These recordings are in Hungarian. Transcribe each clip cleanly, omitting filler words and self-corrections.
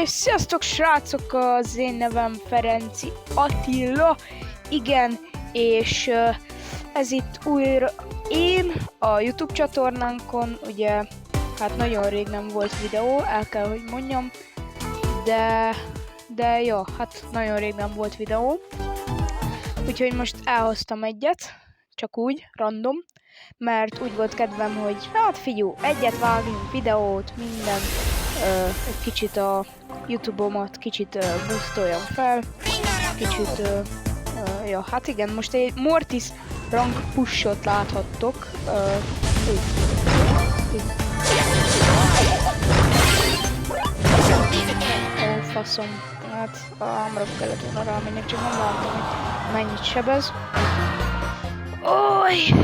És sziasztok srácok, az én nevem Ferenci Attila, igen, és ez itt újra én a YouTube csatornánkon, ugye, hát nagyon rég nem volt videó, el kell, hogy mondjam, de jó, hát nagyon rég nem volt videó, úgyhogy most elhoztam egyet, csak úgy, random, mert úgy volt kedvem, hogy hát figyelj, egyet vágjunk, videót, minden, egy kicsit a YouTube-omat kicsit boostoljam fel, kicsit, ja, hát igen, most egy Mortis rank pushot láthattok, ó, faszom, hát hamarabb kellett volna rámenni, csak nem látom, hogy mennyit sebez. Oj!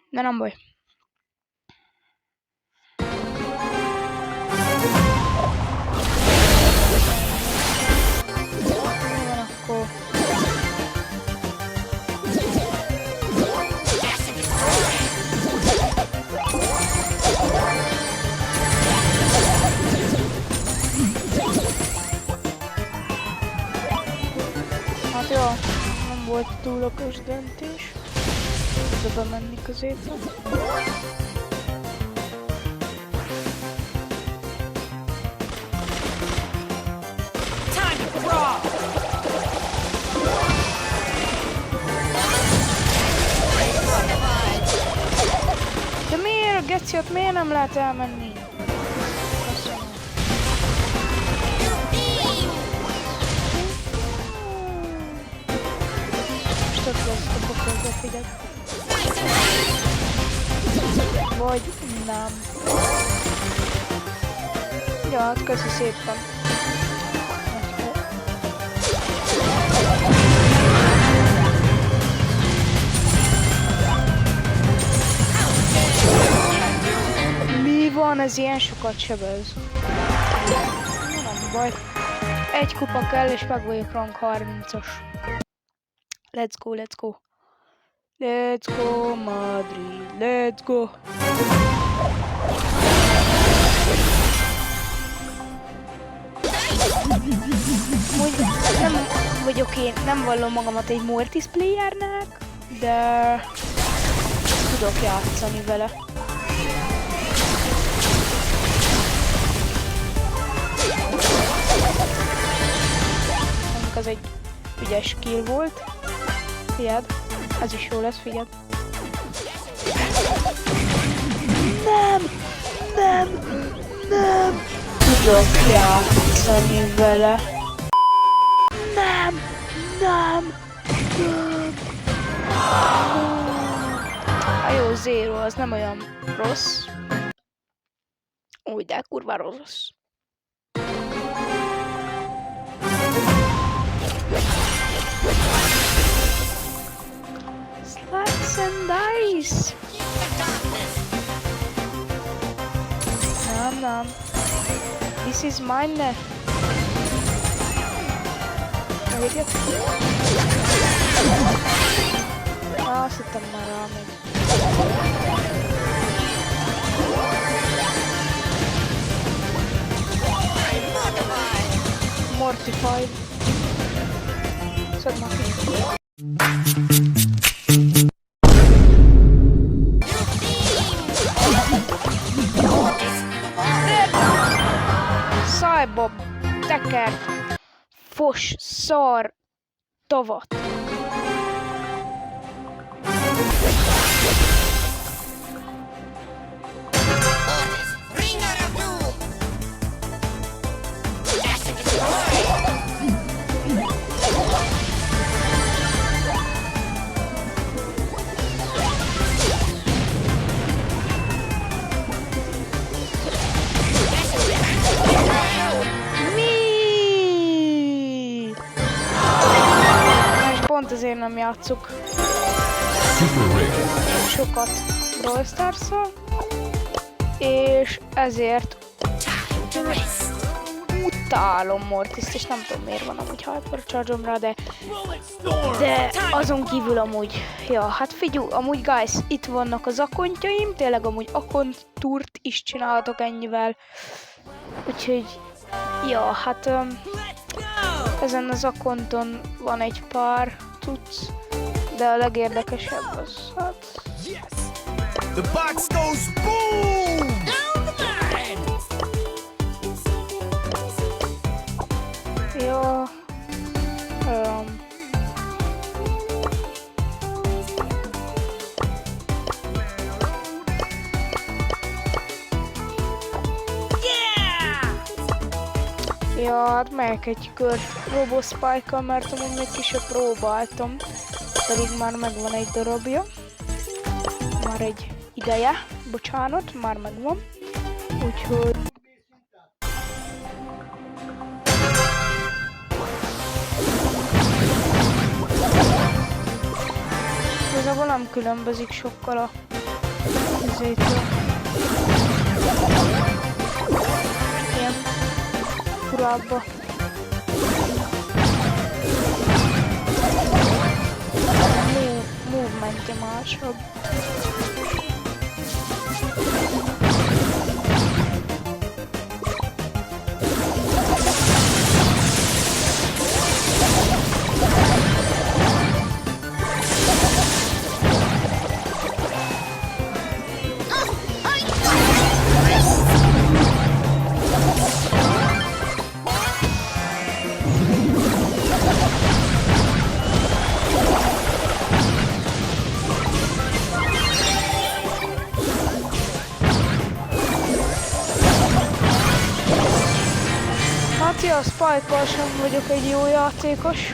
De nem baj. Akkor... Hát jó, nem volt túl okos döntés. De bemenni középen. De miért a geciot, miért nem lehet elmenni? Most ott lesz a pokolba, figyelj. Vagy nem. Ja, hát köszi szépen. Mi van, ez ilyen sokat sebez? Nem baj. Egy kupa kell és meg vagyok rank 30-as. Let's go, let's go. Let's go, Madrid, let's go! Nem vagyok én, nem vallom magamat egy Mortis playernek, de tudok játszani vele. Az egy ügyes kill volt. Figyeld, ez is jó lesz, figyeld. Nem tudok játszani vele. Nem. A jó, zero, az nem olyan rossz. Úgy, de kurva rossz. Slice and dice. Nem. This is mine. Azt hittem már rámegy. Mortified. Szedd már ki. Szájbob, teker, fos, szar, tavat. Pont ezért nem játszok sokat Brawl Stars-szal, és ezért utálom Mortist, és nem tudom miért van amúgy Hyper Charge-om rá, de azon kívül amúgy, ja, hát figyelj, amúgy guys, itt vannak az akontjaim, tényleg amúgy akont túrt is csinálhatok ennyivel, úgyhogy Ja, hát ezen az akkonton van egy pár cucc, de a legérdekesebb az, hát... The box goes boom! Ja... Ja, hát megyek egy kör RoboSpike-kal, mert amúgy még ki sem próbáltam, pedig már megvan egy darabja. Már egy ideje, bocsánat, már megvan. Úgyhogy... Igazából nem különbözik sokkal a izétől. Ilyen furábba. Movementje másabb. Hát ja, a Spike-kal sem vagyok egy jó játékos.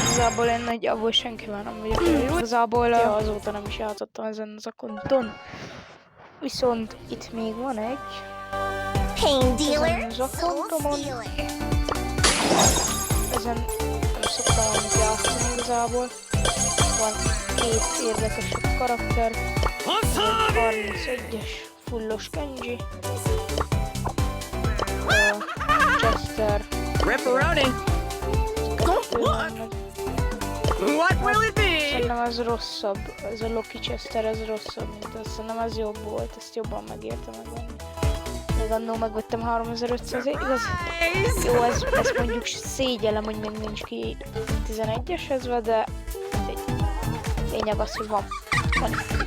Igazából én nagyjából senkivel nem vagyok egy jó. Igazából ja, azóta nem is játszottam ezen az akkonton. Viszont itt még van egy. Pain dealer, Ezen az akkontomon. soul stealer. Ezen nem szoktam amit játszani igazából. Van két érdekesebb karakter. Egy 31-es fullos Kenji. Chester. Ripperoni! What will it be? Szerintem ez rosszabb, ez a Loki Chester, ez rosszabb, mint az. Szerintem ez jobb volt, ezt jobban megérte megvenni. Még annól megvettem 3500, igaz? Jó, ez mondjuk szégyellem, hogy még nincs ki 11-esezve, de lényeg az, hogy van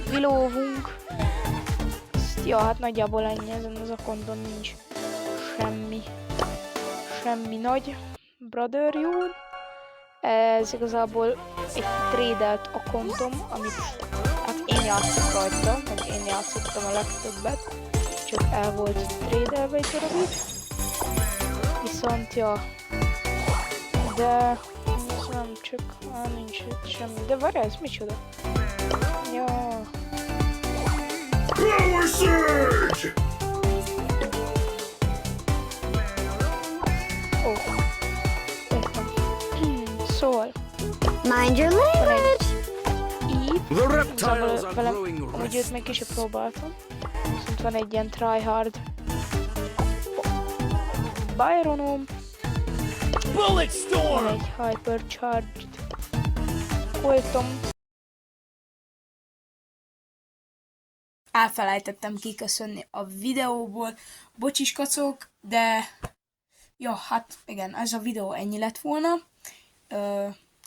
vilóvunk. Ja, hát nagyjából ennyi, ezen az akkonton nincs semmi nagy Brother jó. Ez igazából egy trédelt akkontom, amit hát én játszok rajta, meg én játszottam a legtöbbet, csak el volt trédelve egy darabig. Viszont ja, de ez nem csak, nincs semmi, de várj, ez micsoda? Ja. Power surge! Szóval, Mind your language. így, The reptiles are velem, growing amúgy őt még ki sem próbáltam, viszont van egy ilyen tryhard Byronom, Bullet van storm! egy hypercharged Coltom. Elfelejtettem kiköszönni a videóból, bocsis kacok, de ja, hát igen, ez a videó ennyi lett volna.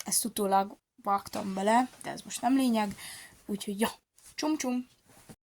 Ezt utólag vágtam bele, de ez most nem lényeg, úgyhogy ja, csum-csum!